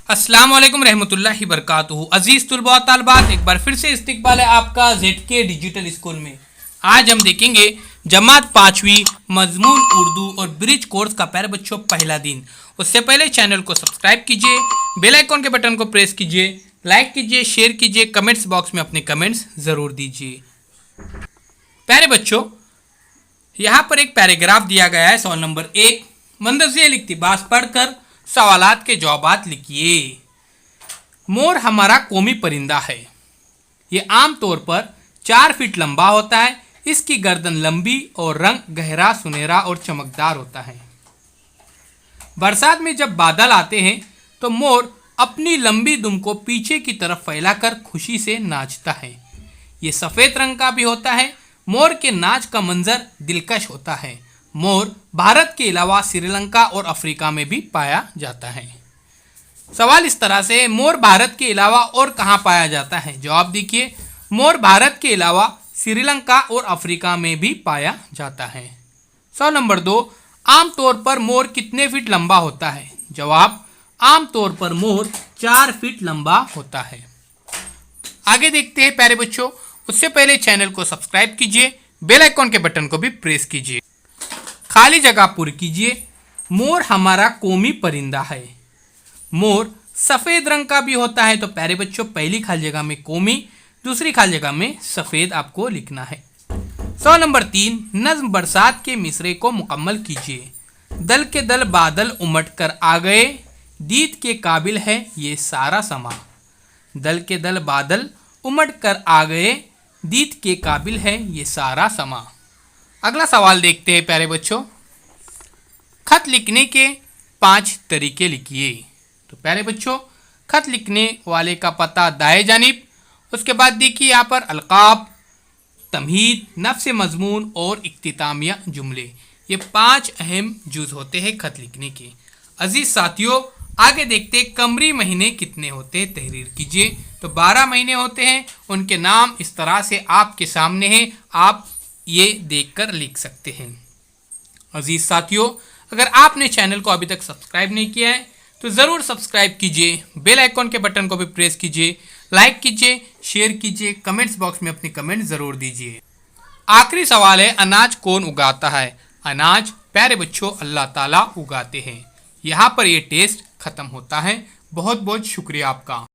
अस्सलाम वालेकुम रहमतुल्लाहि बरकातुहू। अजीज तुलबा तालबात, एक बार फिर से इस्तकबाल है आपका ZK डिजिटल स्कूल में। आज हम देखेंगे जमात 5वीं मजमून उर्दू और ब्रिज कोर्स का प्यारे बच्चों पहला दिन। उससे पहले चैनल को सब्सक्राइब कीजिए, बेल आइकॉन के बटन को प्रेस कीजिए, लाइक कीजिए, शेयर कीजिए, कमेंट्स बॉक्स में अपने कमेंट्स ज़रूर दीजिए। प्यारे बच्चों, यहाँ पर एक पैराग्राफ दिया गया है। सवाल नंबर 1, मंदज़िल इक्तिबास पढ़कर सवालात के जवाबात लिखिए। मोर हमारा कौमी परिंदा है। ये आम तौर पर 4 फीट लंबा होता है। इसकी गर्दन लंबी और रंग गहरा सुनहरा और चमकदार होता है। बरसात में जब बादल आते हैं तो मोर अपनी लंबी दुम को पीछे की तरफ फैलाकर खुशी से नाचता है। ये सफ़ेद रंग का भी होता है। मोर के नाच का मंजर दिलकश होता है। मोर भारत के अलावा श्रीलंका और अफ्रीका में भी पाया जाता है। सवाल इस तरह से, मोर भारत के अलावा और कहाँ पाया जाता है? जवाब देखिए, मोर भारत के अलावा श्रीलंका और अफ्रीका में भी पाया जाता है। सवाल नंबर 2, आमतौर पर मोर कितने फीट लंबा होता है? जवाब, आमतौर पर मोर 4 फीट लंबा होता है। आगे देखते हैं प्यारे बच्चों। उससे पहले चैनल को सब्सक्राइब कीजिए, बेल आइकॉन के बटन को भी प्रेस कीजिए। खाली जगह पूरी कीजिए। मोर हमारा कौमी परिंदा है। मोर सफ़ेद रंग का भी होता है। तो प्यारे बच्चों, पहली खाली जगह में कौमी, दूसरी खाली जगह में सफ़ेद आपको लिखना है। सवाल नंबर 3, नज्म बरसात के मिसरे को मुकम्मल कीजिए। दल के दल बादल उमट कर आ गए, दीद के काबिल है ये सारा समा। दल के दल बादल उमट कर आ गए, दीद के काबिल है ये सारा समा। अगला सवाल देखते हैं प्यारे बच्चों। खत लिखने के 5 तरीके लिखिए। तो प्यारे बच्चों, खत लिखने वाले का पता दाएं जानिब। उसके बाद देखिए यहाँ पर अलकाब, तमहीद, नफ्स मजमून और इख्तितामिया जुमले। ये 5 अहम जुज होते हैं खत लिखने के। अजीज साथियों, आगे देखते हैं कमरी महीने कितने होते हैं, तहरीर कीजिए। तो 12 महीने होते हैं। उनके नाम इस तरह से आपके सामने हैं, आप ये देखकर लिख सकते हैं। अजीज साथियों, अगर आपने चैनल को अभी तक सब्सक्राइब नहीं किया है तो ज़रूर सब्सक्राइब कीजिए, बेल आइकॉन के बटन को भी प्रेस कीजिए, लाइक कीजिए, शेयर कीजिए, कमेंट्स बॉक्स में अपने कमेंट ज़रूर दीजिए। आखिरी सवाल है, अनाज कौन उगाता है? अनाज प्यारे बच्चों अल्लाह ताला उगाते हैं। यहाँ पर ये टेस्ट ख़त्म होता है। बहुत बहुत शुक्रिया आपका।